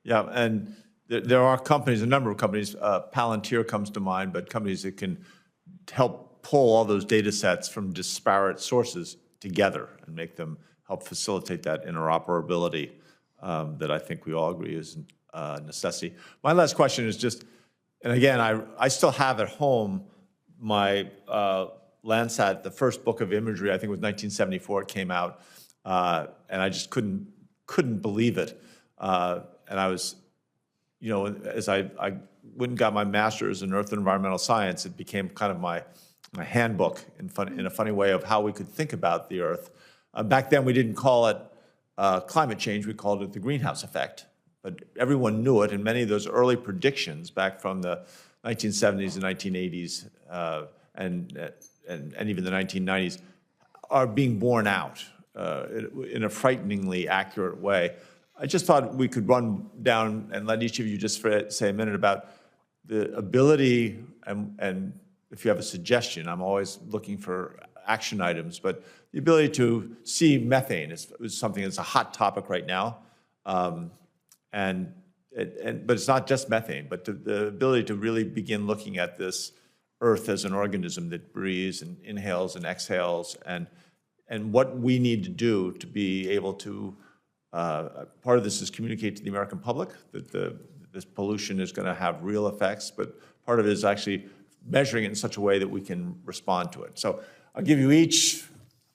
Yeah, and there are companies, a number of companies, Palantir comes to mind, but companies that can help pull all those data sets from disparate sources together and make them help facilitate that interoperability that I think we all agree is a necessity. My last question is just, and again, I still have at home my Landsat, the first book of imagery, I think it was 1974 it came out, and I just couldn't believe it. And I was, as I went and got my master's in Earth and Environmental Science, it became kind of my handbook in a funny way of how we could think about the Earth. Back then, we didn't call it climate change, we called it the greenhouse effect. But everyone knew it, and many of those early predictions back from the 1970s and 1980s and even the 1990s are being borne out in a frighteningly accurate way. I just thought we could run down and let each of you just say a minute about the ability, and if you have a suggestion, I'm always looking for action items, but the ability to see methane is something that's a hot topic right now. But it's not just methane, but the ability to really begin looking at this Earth as an organism that breathes and inhales and exhales, and what we need to do to be able to, part of this is communicate to the American public that this pollution is going to have real effects, but part of it is actually measuring it in such a way that we can respond to it. So I'll give you each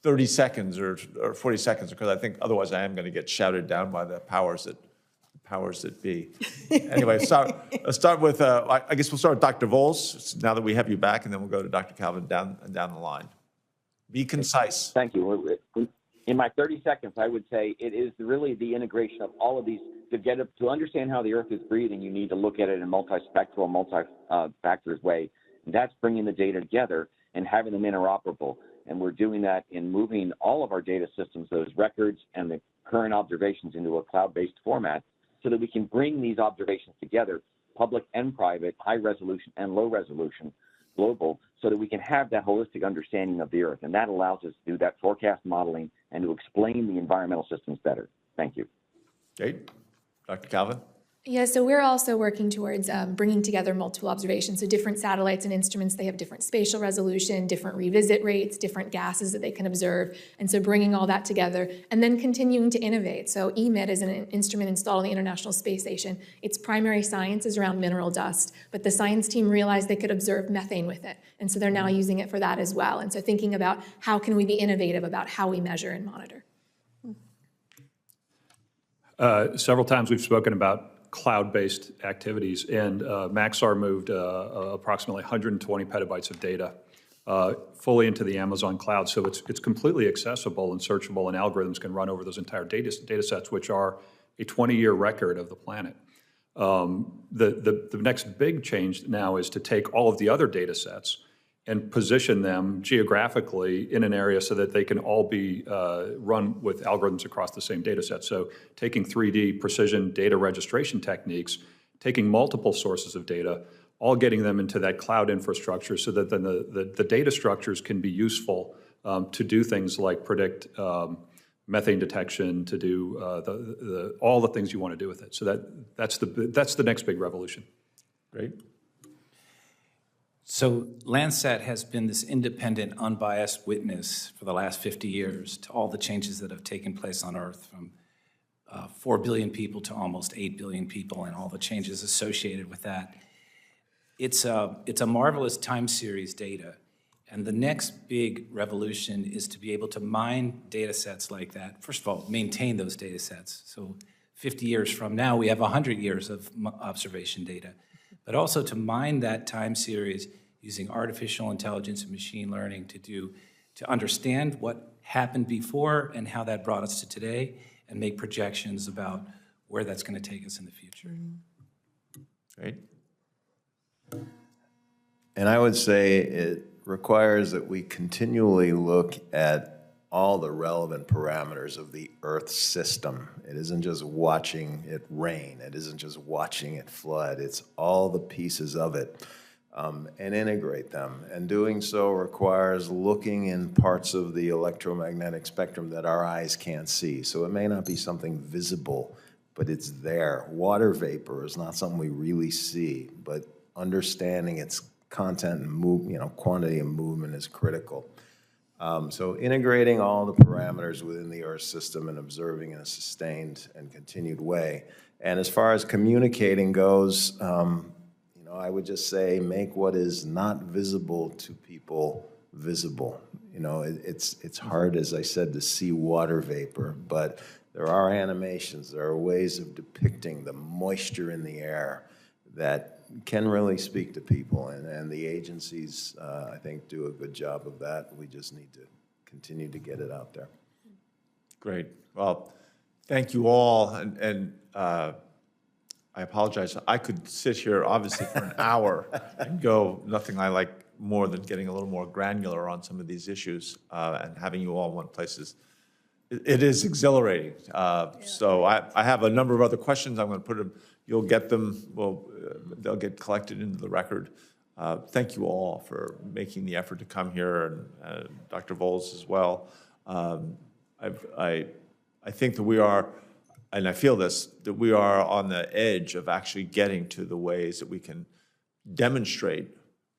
30 seconds or 40 seconds, because I think otherwise I am going to get shouted down by the powers that be. Anyway, let's start with, I guess we'll start with Dr. Voles, now that we have you back, and then we'll go to Dr. Calvin down the line. Be concise. Thank you. In my 30 seconds, I would say it is really the integration of all of these. To understand how the Earth is breathing, you need to look at it in a multispectral, multi-factors way. And that's bringing the data together and having them interoperable. And we're doing that in moving all of our data systems, those records and the current observations, into a cloud-based format, so that we can bring these observations together, public and private, high resolution and low resolution, global, so that we can have that holistic understanding of the Earth. And that allows us to do that forecast modeling and to explain the environmental systems better. Thank you. Great. Dr. Calvin? Yeah, so we're also working towards bringing together multiple observations. So different satellites and instruments, they have different spatial resolution, different revisit rates, different gases that they can observe. And so bringing all that together and then continuing to innovate. So EMIT is an instrument installed on the International Space Station. Its primary science is around mineral dust, but the science team realized they could observe methane with it. And so they're now using it for that as well. And so thinking about how can we be innovative about how we measure and monitor. Several times we've spoken about cloud-based activities, and Maxar moved approximately 120 petabytes of data fully into the Amazon cloud, so it's completely accessible and searchable, and algorithms can run over those entire data sets, which are a 20-year record of the planet. The next big change now is to take all of the other data sets and position them geographically in an area so that they can all be run with algorithms across the same data set. So taking 3D precision data registration techniques, taking multiple sources of data, all getting them into that cloud infrastructure so that then the data structures can be useful to do things like predict methane detection, to do all the things you want to do with it. So that's the next big revolution. Great. So Landsat has been this independent, unbiased witness for the last 50 years to all the changes that have taken place on Earth, from 4 billion people to almost 8 billion people, and all the changes associated with that. It's a marvelous time series data, and the next big revolution is to be able to mine data sets like that. First of all, maintain those data sets. So 50 years from now, we have 100 years of observation data. But also to mine that time series using artificial intelligence and machine learning to understand what happened before and how that brought us to today, and make projections about where that's going to take us in the future. Great. And I would say it requires that we continually look at all the relevant parameters of the Earth system. It isn't just watching it rain. It isn't just watching it flood. It's all the pieces of it, and integrate them. And doing so requires looking in parts of the electromagnetic spectrum that our eyes can't see. So it may not be something visible but it's there. Water vapor is not something we really see, but understanding its content and quantity and movement is critical. So integrating all the parameters within the Earth system and observing in a sustained and continued way. And as far as communicating goes, I would just say make what is not visible to people visible. It's hard, as I said, to see water vapor, but there are animations, there are ways of depicting the moisture in the air that can really speak to people, and the agencies, I think, do a good job of that. We just need to continue to get it out there. Great. Well, thank you all, and I apologize. I could sit here, obviously, for an hour and go nothing I like more than getting a little more granular on some of these issues, and having you all in one place it is exhilarating. So I have a number of other questions. I'm going to put them. You'll get them. Well, they'll get collected into the record. Thank you all for making the effort to come here, and Dr. Voles as well. I think that we are, and I feel this, that we are on the edge of actually getting to the ways that we can demonstrate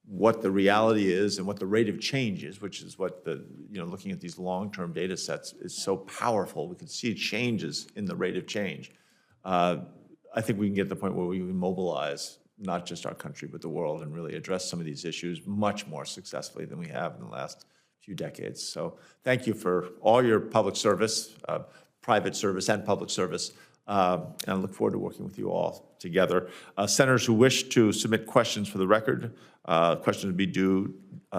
what the reality is and what the rate of change is, which is what looking at these long-term data sets is so powerful. We can see changes in the rate of change. I think we can get to the point where we can mobilize not just our country, but the world, and really address some of these issues much more successfully than we have in the last few decades. So thank you for all your public service, private service and public service, and I look forward to working with you all together. Senators who wish to submit questions for the record, questions will be due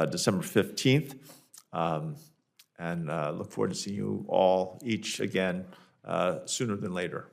December 15th, and look forward to seeing you all each again sooner than later.